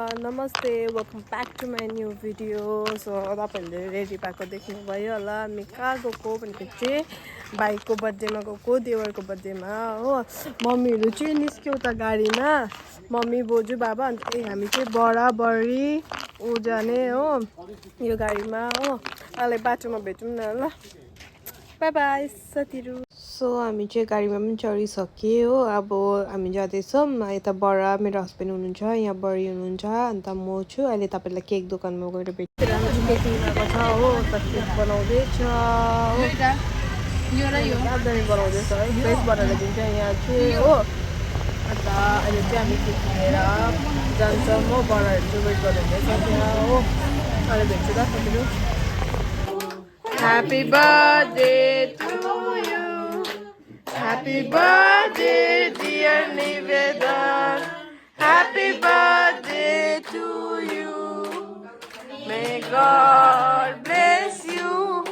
everyone, namaste, welcome back to my new video. So तपाईहरुले ready भएको देख्नु भयो होला हामी कहाँ गएको भनेको चाहिँ भाइको बर्थडेमा गएको देवरको बर्थडेमा हो मम्मीहरु चाहिँ निस्क्यो त गाडीमा मम्मी बोजू बाबा अनि हामी चाहिँ बडा बडी उ जाने हो यो गाडीमा हो अहिले बाटोमा भेटौँ न ल बाइ बाइ साथीहरु सो हामी चाहिँ गाडीमा पनि चढिसक्यो हो अब हामी जाँदैछौँ यता बडा मेरो हस्बेन्ड हुनुहुन्छ यहाँ बडी हुनुहुन्छ अन्त म छु अहिले तपाईलाई केक दोकानमा गएर भेट्छु हामी केक लिएको छ हो त केक बनाउँदैछ यो र यो साधन बनाउँदैछ है फ्रेस बनाएर दिन्छ यहाँ चाहिँ हो अन्त अहिले चाहिँ हामी केक लिएर जान्छौँ हो बडाहरु चाहिँ वेट गर्नुहुँदैछ त्यहाँ हो अहिले भेट्छु ल साथीहरु Happy birthday to you. Happy birthday, dear Nivedan. Happy birthday to you. May God bless you.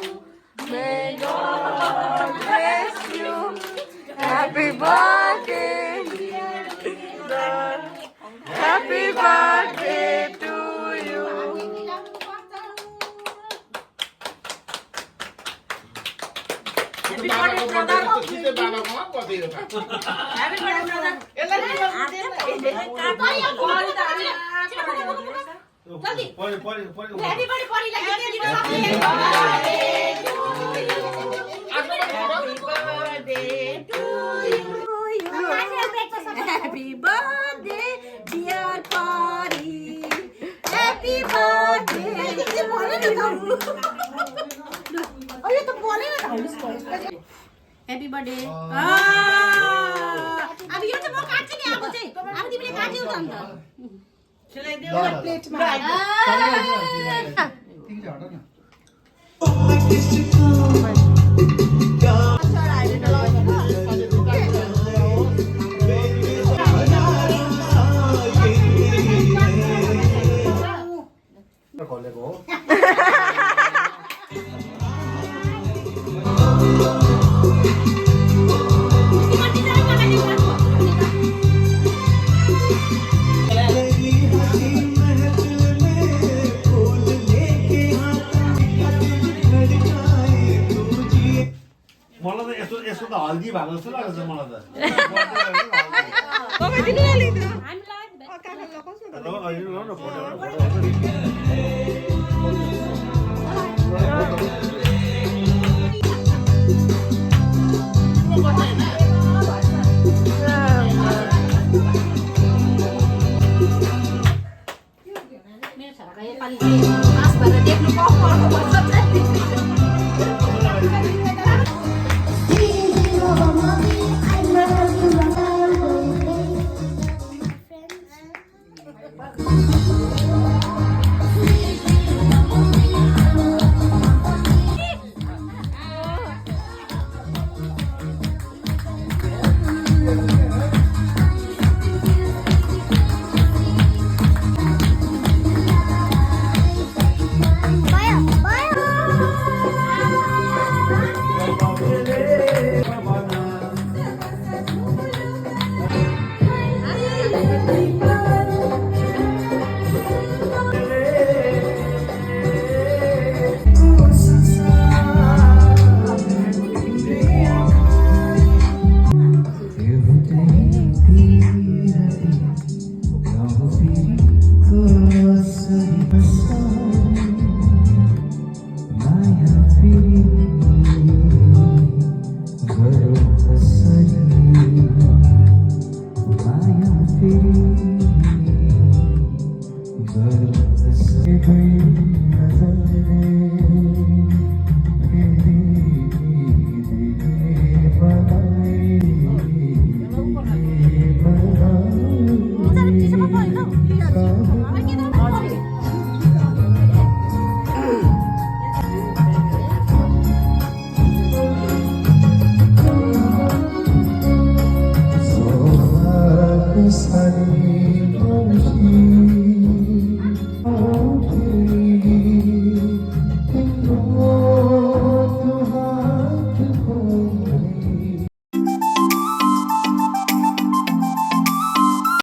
May God bless you. Happy birthday, Nivedan. Happy birthday to you. Happy birthday, brother. Happy birthday, dear Pari. Happy birthday. Oh, you to बोले ना Happy birthday. अब यो त म काट्छु नि आफू चाहिँ अब तिमीले काट्यौ त अन्त खिलाइदेऊ प्लेटमा ठीक छ हट न खोलेको हो मलाई त यसो त हल्दी भएको जस्तो लाग्छ मलाई त तपाईँ दिनु न लिनु हामीलाई